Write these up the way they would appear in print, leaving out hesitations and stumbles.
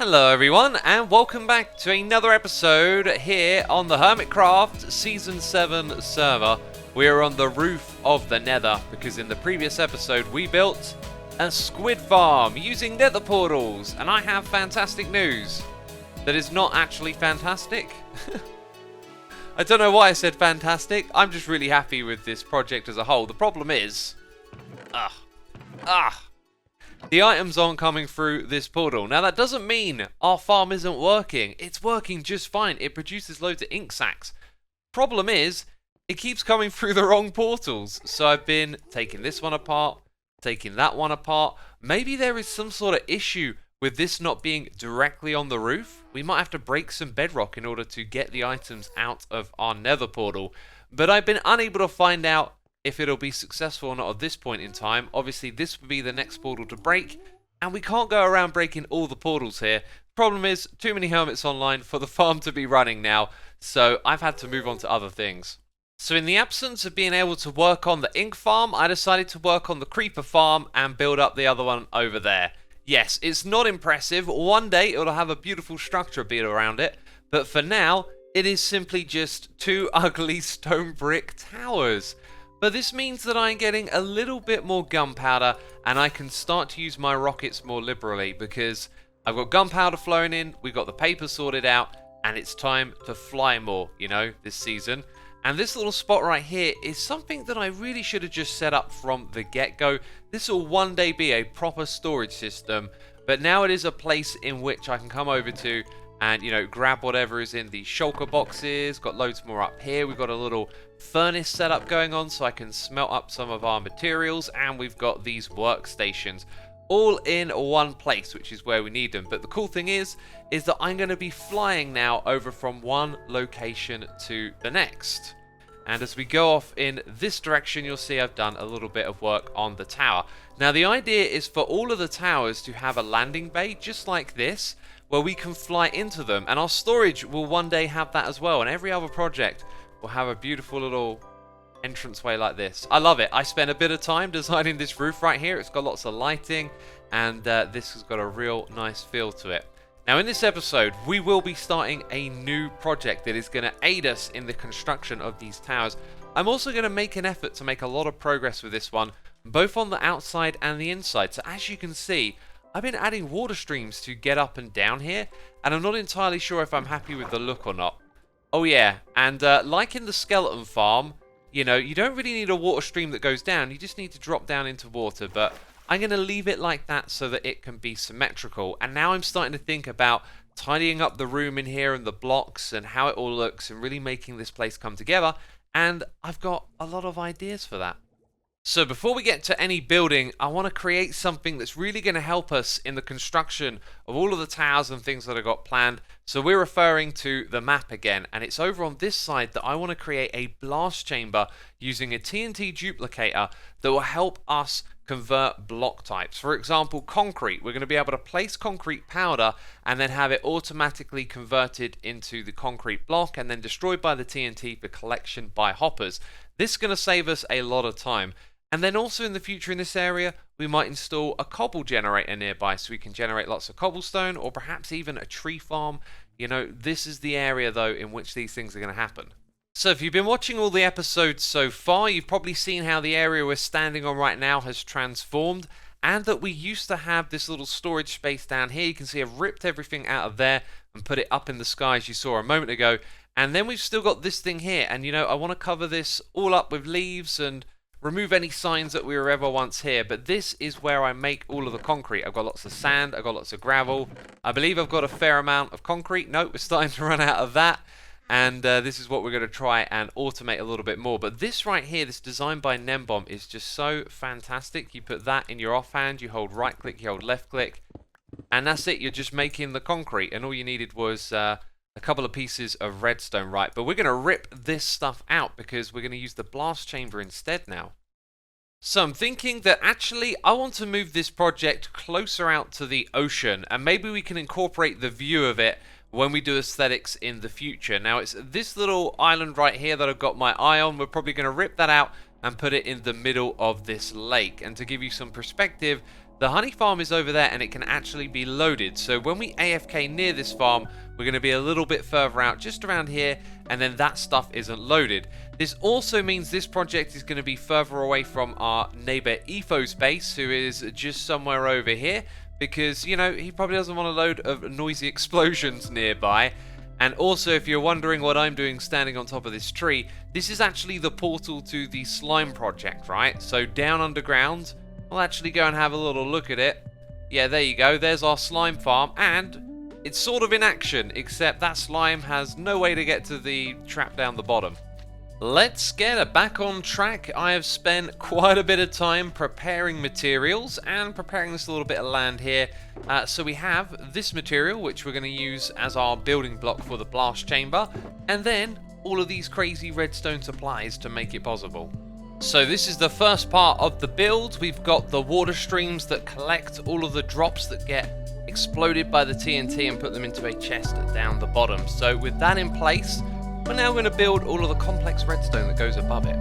Hello everyone, and welcome back to another episode here on the Hermitcraft Season 7 server. We are on the roof of the Nether, because in the previous episode we built a Squid Farm using Nether portals, and I have fantastic news. That is not actually fantastic. I don't know why I said fantastic, I'm just really happy with this project as a whole. The problem is... the items aren't coming through this portal. Now that doesn't mean our farm isn't working. It's working just fine. It produces loads of ink sacks. Problem is, it keeps coming through the wrong portals. So I've been taking this one apart, taking that one apart. Maybe there is some sort of issue with this not being directly on the roof. We might have to break some bedrock in order to get the items out of our nether portal. But I've been unable to find out if it'll be successful or not at this point in time. Obviously this would be the next portal to break, and we can't go around breaking all the portals here. Problem is, too many hermits online for the farm to be running now, so I've had to move on to other things. So in the absence of being able to work on the ink farm, I decided to work on the creeper farm and build up the other one over there. Yes, it's not impressive. One day it'll have a beautiful structure built around it, but for now it is simply just two ugly stone brick towers. But this means that I'm getting a little bit more gunpowder, and I can start to use my rockets more liberally, because I've got gunpowder flowing in, we've got the paper sorted out, and it's time to fly more, you know, this season. And this little spot right here is something that I really should have just set up from the get-go. This will one day be a proper storage system, but now it is a place in which I can come over to and, you know, grab whatever is in the shulker boxes. Got loads more up here. We've got a little furnace setup going on so I can smelt up some of our materials, and we've got these workstations all in one place, which is where we need them. But the cool thing is that I'm going to be flying now over from one location to the next. And as we go off in this direction, you'll see I've done a little bit of work on the tower. Now the idea is for all of the towers to have a landing bay just like this, where we can fly into them, and our storage will one day have that as well, and every other project will have a beautiful little entranceway like this. I love it. I spent a bit of time designing this roof right here. It's got lots of lighting, and this has got a real nice feel to it. Now in this episode we will be starting a new project that is going to aid us in the construction of these towers. I'm also going to make an effort to make a lot of progress with this one, both on the outside and the inside. So as you can see, I've been adding water streams to get up and down here, and I'm not entirely sure if I'm happy with the look or not. Oh yeah, and like in the skeleton farm, you know, you don't really need a water stream that goes down, you just need to drop down into water, but I'm going to leave it like that so that it can be symmetrical. And now I'm starting to think about tidying up the room in here and the blocks and how it all looks, and really making this place come together, and I've got a lot of ideas for that. So before we get to any building, I want to create something that's really going to help us in the construction of all of the towers and things that I got planned. So we're referring to the map again, and it's over on this side that I want to create a blast chamber using a TNT duplicator that will help us convert block types. For example, concrete. We're going to be able to place concrete powder and then have it automatically converted into the concrete block and then destroyed by the TNT for collection by hoppers. This is going to save us a lot of time. And then also in the future in this area, we might install a cobble generator nearby so we can generate lots of cobblestone, or perhaps even a tree farm. You know, this is the area though in which these things are going to happen. So if you've been watching all the episodes so far, you've probably seen how the area we're standing on right now has transformed, and that we used to have this little storage space down here. You can see I've ripped everything out of there and put it up in the sky as you saw a moment ago. And then we've still got this thing here, and you know, I want to cover this all up with leaves and remove any signs that we were ever once here. But this is where I make all of the concrete. I've got lots of sand, I've got lots of gravel. I believe I've got a fair amount of concrete. Nope, we're starting to run out of that. And this is what we're going to try and automate a little bit more. But this right here, this design by Nembomb, is just so fantastic. You put that in your offhand, you hold right click, you hold left click, and that's it. You're just making the concrete, and all you needed was a couple of pieces of redstone, right? But we're going to rip this stuff out because we're going to use the blast chamber instead now. So I'm thinking that actually I want to move this project closer out to the ocean, and maybe we can incorporate the view of it when we do aesthetics in the future. Now it's this little island right here that I've got my eye on. We're probably going to rip that out and put it in the middle of this lake. And to give you some perspective, The honey farm is over there and it can actually be loaded. So when we AFK near this farm, we're going to be a little bit further out, just around here, and then that stuff isn't loaded. This also means this project is going to be further away from our neighbor Etho's base, who is just somewhere over here, because, you know, he probably doesn't want a load of noisy explosions nearby. And also, if you're wondering what I'm doing standing on top of this tree, this is actually the portal to the slime project, right? So down underground, we'll actually go and have a little look at it. Yeah, there you go. There's our slime farm, and it's sort of in action, except that slime has no way to get to the trap down the bottom. Let's get back on track. I have spent quite a bit of time preparing materials and preparing this little bit of land here. So we have this material, which we're going to use as our building block for the blast chamber, and then all of these crazy redstone supplies to make it possible. So this is the first part of the build. We've got the water streams that collect all of the drops that get exploded by the TNT and put them into a chest down the bottom. So with that in place, we're now going to build all of the complex redstone that goes above it.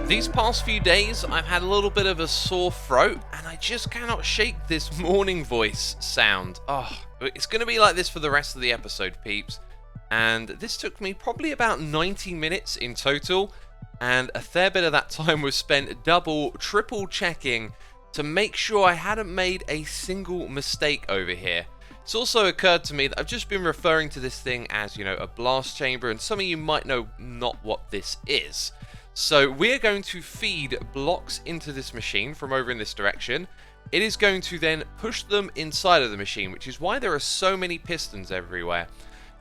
These past few days, I've had a little bit of a sore throat, and I just cannot shake this morning voice sound. Oh, it's going to be like this for the rest of the episode, peeps. And this took me probably about 90 minutes in total, and a fair bit of that time was spent double, triple checking to make sure I hadn't made a single mistake over here. It's also occurred to me that I've just been referring to this thing as, you know, a blast chamber, and some of you might know not what this is. So we're going to feed blocks into this machine from over in this direction. It is going to then push them inside of the machine, which is why there are so many pistons everywhere.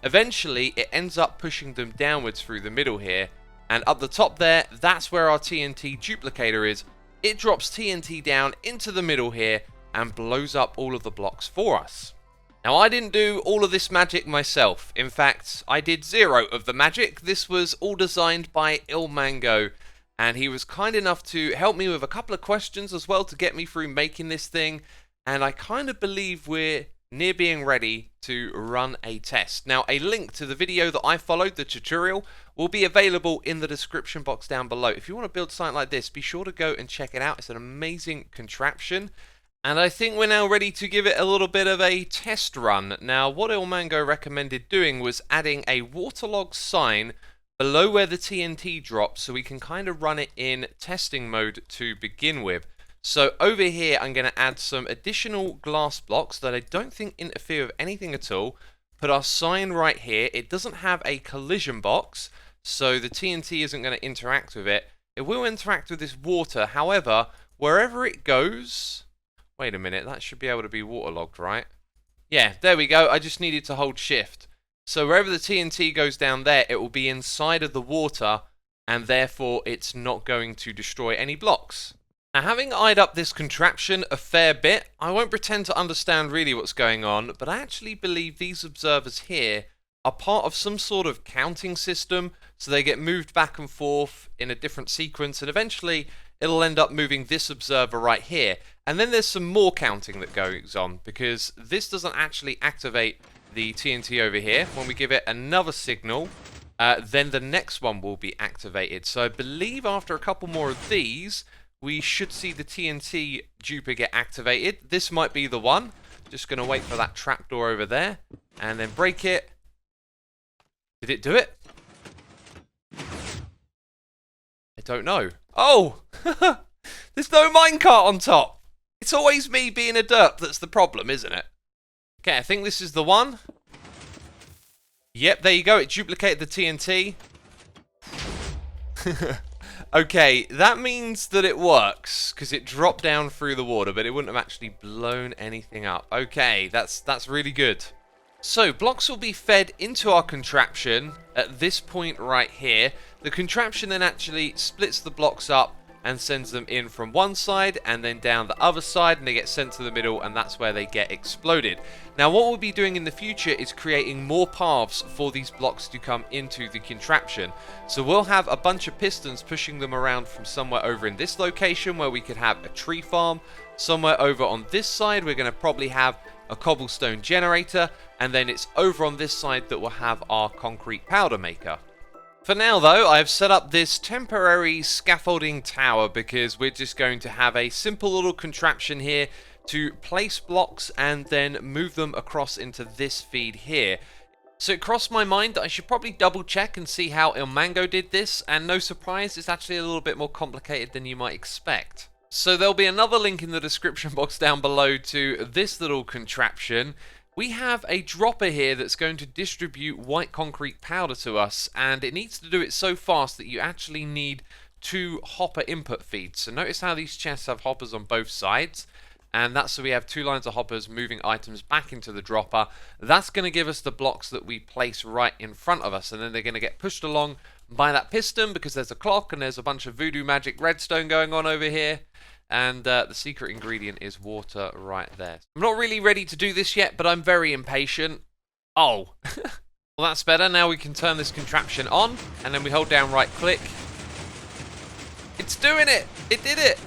Eventually, it ends up pushing them downwards through the middle here. And up the top there, that's where our TNT duplicator is. It drops TNT down into the middle here and blows up all of the blocks for us. Now, I didn't do all of this magic myself. In fact, I did zero of the magic. This was all designed by Ilmango, and he was kind enough to help me with a couple of questions as well to get me through making this thing, and I kind of believe we're near being ready to run a test. Now, a link to the video that I followed, the tutorial, will be available in the description box down below. If you want to build something like this, be sure to go and check it out. It's an amazing contraption. And I think we're now ready to give it a little bit of a test run. Now, what Ilmango recommended doing was adding a waterlogged sign below where the TNT drops so we can kind of run it in testing mode to begin with. So over here, I'm going to add some additional glass blocks that I don't think interfere with anything at all. Put our sign right here. It doesn't have a collision box, so the TNT isn't going to interact with it. It will interact with this water. However, wherever it goes... Wait a minute, that should be able to be waterlogged, right? Yeah, there we go. I just needed to hold shift. So wherever the TNT goes down there, it will be inside of the water, and therefore it's not going to destroy any blocks. Now, having eyed up this contraption a fair bit, I won't pretend to understand really what's going on, but I actually believe these observers here are part of some sort of counting system, so they get moved back and forth in a different sequence, and eventually it'll end up moving this observer right here. And then there's some more counting that goes on, because this doesn't actually activate the TNT over here. When we give it another signal, then the next one will be activated. So I believe after a couple more of these, we should see the TNT duper get activated. This might be the one. Just going to wait for that trapdoor over there, and then break it. Did it do it? I don't know. Oh! There's no minecart on top! It's always me being a derp that's the problem, isn't it? Okay, I think this is the one. Yep, there you go. It duplicated the TNT. Okay, that means that it works, because it dropped down through the water, but it wouldn't have actually blown anything up. Okay, that's really good. So, blocks will be fed into our contraption at this point right here. The contraption then actually splits the blocks up and sends them in from one side and then down the other side, and they get sent to the middle, and that's where they get exploded. Now what we'll be doing in the future is creating more paths for these blocks to come into the contraption. So we'll have a bunch of pistons pushing them around from somewhere over in this location where we could have a tree farm. Somewhere over on this side we're going to probably have a cobblestone generator, and then it's over on this side that we'll have our concrete powder maker. For now though, I've set up this temporary scaffolding tower because we're just going to have a simple little contraption here to place blocks and then move them across into this feed here. So it crossed my mind that I should probably double check and see how Ilmango did this, and no surprise, it's actually a little bit more complicated than you might expect. So there'll be another link in the description box down below to this little contraption. We have a dropper here that's going to distribute white concrete powder to us, and it needs to do it so fast that you actually need 2 hopper input feeds. So notice how these chests have hoppers on both sides, and that's so we have 2 lines of hoppers moving items back into the dropper. That's going to give us the blocks that we place right in front of us, and then they're going to get pushed along by that piston because there's a clock and there's a bunch of voodoo magic redstone going on over here. And the secret ingredient is water right there. I'm not really ready to do this yet, but I'm very impatient. Oh. Well, that's better. Now we can turn this contraption on, and then we hold down right click. It's doing it! It did it!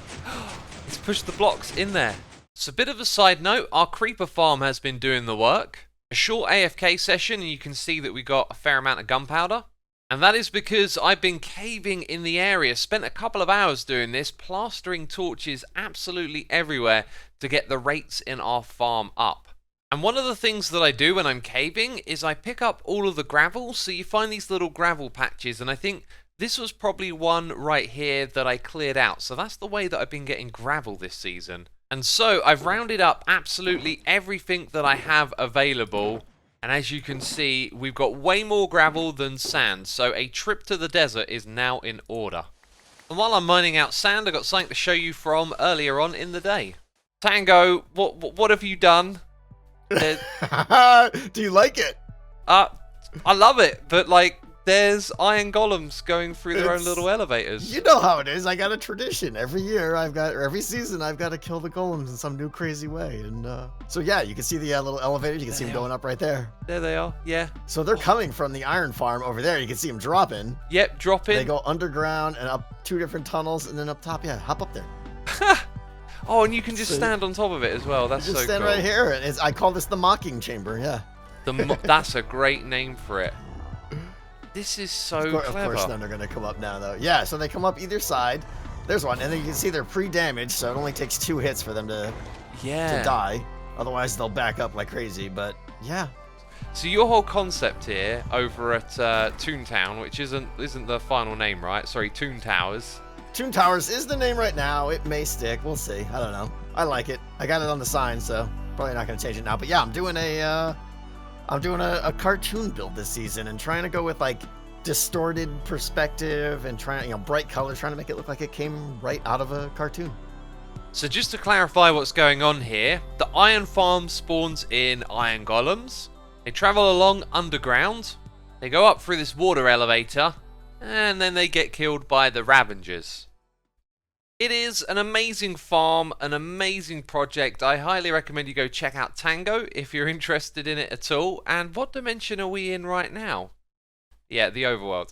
It's pushed the blocks in there. So a bit of a side note, our creeper farm has been doing the work. A short AFK session, and you can see that we got a fair amount of gunpowder. And that is because I've been caving in the area, spent a couple of hours doing this, plastering torches absolutely everywhere to get the rates in our farm up. And one of the things that I do when I'm caving is I pick up all of the gravel, so you find these little gravel patches, and I think this was probably one right here that I cleared out. So that's the way that I've been getting gravel this season. And so I've rounded up absolutely everything that I have available. And as you can see, we've got way more gravel than sand, so a trip to the desert is now in order. And while I'm mining out sand, I've got something to show you from earlier on in the day. Tango, what have you done? Do you like it? I love it, but like, there's iron golems going through their own little elevators. You know how it is. I got a tradition. Every season, I've got to kill the golems in some new crazy way. And so yeah, you can see the little elevators. You can see them going up right there. There they are. Yeah. So they're coming from the iron farm over there. You can see them dropping. Yep, dropping. They go underground and up 2 different tunnels, and then up top. Yeah, hop up there. Oh, and you can just stand on top of it as well. That's so cool. Just stand right here. And I call this the mocking chamber. Yeah. That's a great name for it. This is so clever. Of course, then they're going to come up now, though. Yeah, so they come up either side. There's one, and then you can see they're pre-damaged, so it only takes 2 hits for them to die. Otherwise, they'll back up like crazy, but yeah. So your whole concept here over at Toontown, which isn't the final name, right? Sorry, Toon Towers. Toon Towers is the name right now. It may stick. We'll see. I don't know. I like it. I got it on the sign, so probably not going to change it now. But yeah, I'm doing a cartoon build this season and trying to go with like distorted perspective and trying, bright colors, trying to make it look like it came right out of a cartoon. So just to clarify what's going on here, the iron farm spawns in iron golems. They travel along underground. They go up through this water elevator, and then they get killed by the Ravengers. It is an amazing farm, an amazing project. I highly recommend you go check out Tango if you're interested in it at all. And what dimension are we in right now? Yeah, the overworld.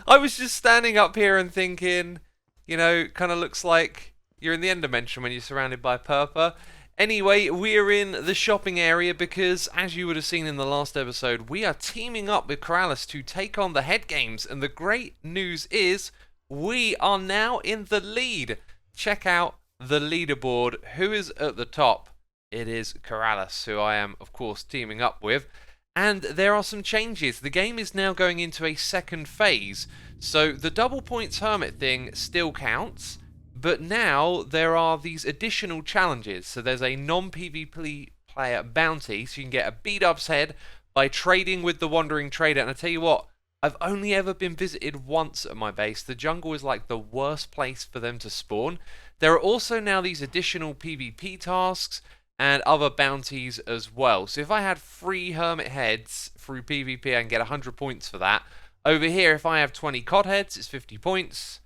I was just standing up here and thinking, kind of looks like you're in the end dimension when you're surrounded by purple. Anyway, we're in the shopping area because, as you would have seen in the last episode, we are teaming up with Keralis to take on the head games. And the great news is, we are now in the lead. Check out the leaderboard. Who is at the top? It is Keralis, who I am, of course, teaming up with. And there are some changes. The game is now going into a second phase. So the double points hermit thing still counts. But now there are these additional challenges. So there's a non-PvP player bounty. So you can get a B-dubs head by trading with the Wandering Trader. And I tell you what, I've only ever been visited once at my base. The jungle is like the worst place for them to spawn. There are also now these additional PvP tasks and other bounties as well. So if I had 3 hermit heads through PvP, I can get 100 points for that. Over here, if I have 20 cod heads, it's 50 points.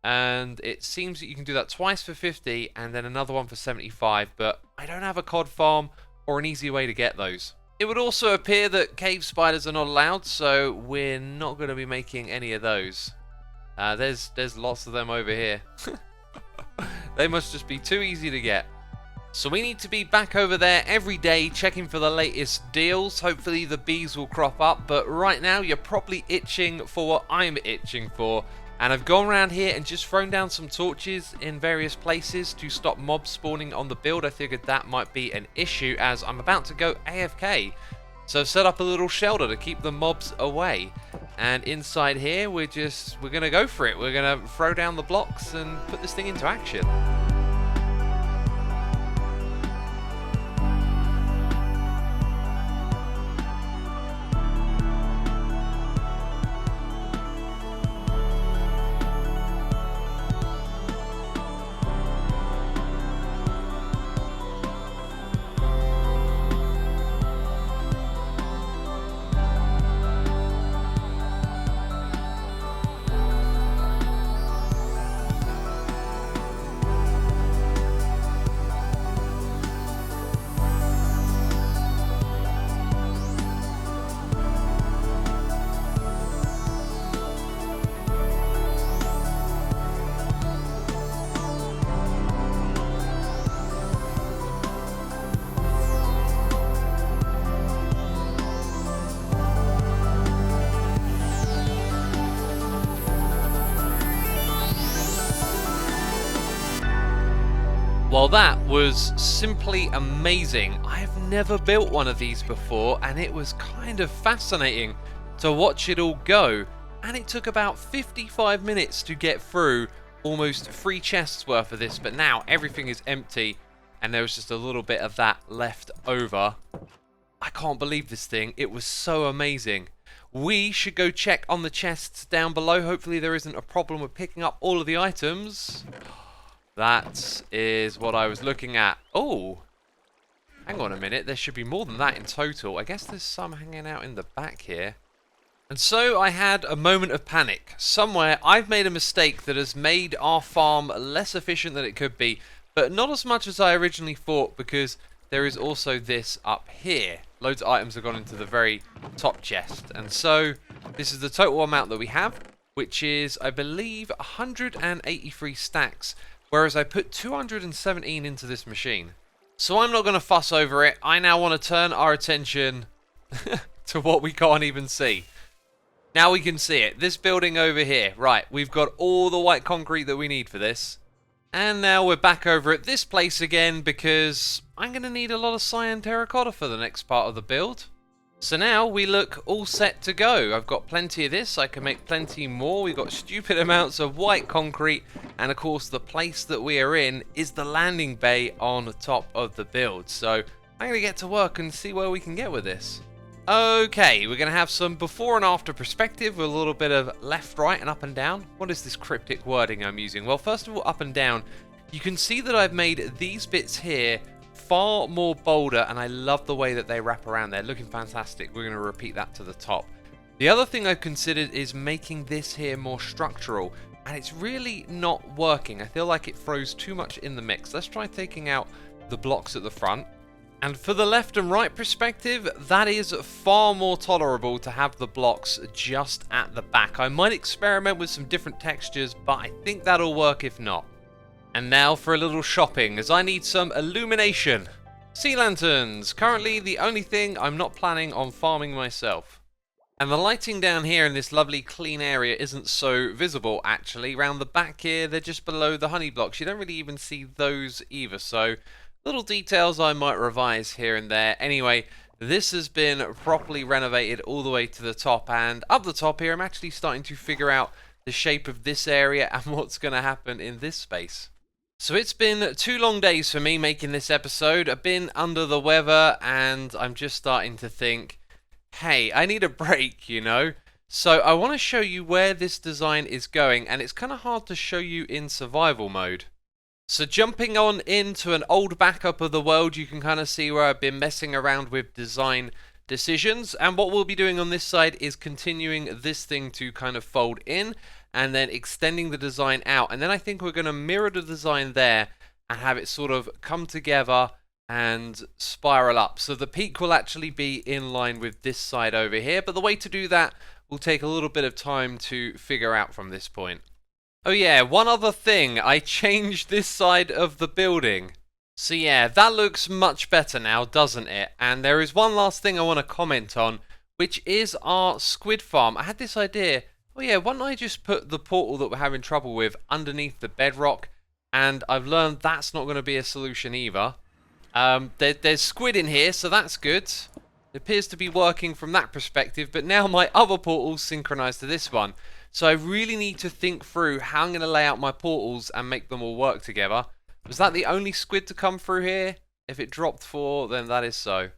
And it seems that you can do that twice for 50 and then another one for 75. But I don't have a cod farm or an easy way to get those. It would also appear that cave spiders are not allowed, so we're not going to be making any of those. There's lots of them over here. They must just be too easy to get. So we need to be back over there every day checking for the latest deals. Hopefully the bees will crop up, but right now you're probably itching for what I'm itching for. And I've gone around here and just thrown down some torches in various places to stop mobs spawning on the build. I figured that might be an issue as I'm about to go AFK. So I've set up a little shelter to keep the mobs away. And inside here, we're going to go for it. We're going to throw down the blocks and put this thing into action. Well, that was simply amazing. I have never built one of these before, and it was kind of fascinating to watch it all go. And it took about 55 minutes to get through almost 3 chests worth of this, but now everything is empty, and there was just a little bit of that left over. I can't believe this thing. It was so amazing. We should go check on the chests down below. Hopefully there isn't a problem with picking up all of the items. That is what I was looking at. Oh, hang on a minute. There should be more than that in total. I guess there's some hanging out in the back here. And so I had a moment of panic. Somewhere I've made a mistake that has made our farm less efficient than it could be, but not as much as I originally thought, because there is also this up here. Loads of items have gone into the very top chest. And so this is the total amount that we have, which is, I believe, 183 stacks. Whereas I put 217 into this machine. So I'm not going to fuss over it. I now want to turn our attention to what we can't even see. Now we can see it. This building over here. Right, we've got all the white concrete that we need for this. And now we're back over at this place again because I'm going to need a lot of cyan terracotta for the next part of the build. So now we look all set to go. I've got plenty of this. I can make plenty more. We've got stupid amounts of white concrete. And of course, the place that we are in is the landing bay on the top of the build. So I'm going to get to work and see where we can get with this. Okay, we're going to have some before and after perspective with a little bit of left, right, and up and down. What is this cryptic wording I'm using? Well, first of all, up and down. You can see that I've made these bits here far more bolder, and I love the way that they wrap around. They're looking fantastic. We're going to repeat that to the top. The other thing I've considered is making this here more structural, and it's really not working. I feel like it throws too much in the mix. Let's try taking out the blocks at the front. And for the left and right perspective, that is far more tolerable to have the blocks just at the back. I might experiment with some different textures, but I think that'll work if not. And now for a little shopping, as I need some illumination. Sea lanterns, currently the only thing I'm not planning on farming myself. And the lighting down here in this lovely clean area isn't so visible actually. Round the back here, they're just below the honey blocks. You don't really even see those either, so little details I might revise here and there. Anyway, this has been properly renovated all the way to the top, and up the top here I'm actually starting to figure out the shape of this area and what's going to happen in this space. So it's been 2 long days for me making this episode. I've been under the weather and I'm just starting to think, hey, I need a break, you know? So I want to show you where this design is going, and it's kind of hard to show you in survival mode. So jumping on into an old backup of the world, you can kind of see where I've been messing around with design decisions, and what we'll be doing on this side is continuing this thing to kind of fold in and then extending the design out, and then I think we're going to mirror the design there and have it sort of come together and spiral up. So the peak will actually be in line with this side over here, but the way to do that will take a little bit of time to figure out from this point. Oh yeah, one other thing, I changed this side of the building. So yeah, that looks much better now, doesn't it? And there is one last thing I want to comment on, which is our Squid Farm. I had this idea, oh yeah, why don't I just put the portal that we're having trouble with underneath the bedrock? And I've learned that's not going to be a solution either. There's squid in here, so that's good. It appears to be working from that perspective, but now my other portal's synchronized to this one. So I really need to think through how I'm going to lay out my portals and make them all work together. Was that the only squid to come through here? If it dropped 4, then that is so.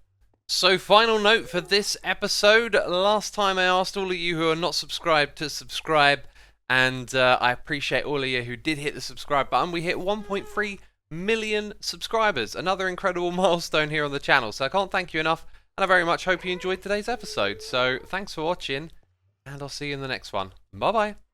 So final note for this episode. Last time I asked all of you who are not subscribed to subscribe, and I appreciate all of you who did hit the subscribe button. We hit 1.3 million subscribers. Another incredible milestone here on the channel. So I can't thank you enough, and I very much hope you enjoyed today's episode. So thanks for watching, and I'll see you in the next one. Bye bye.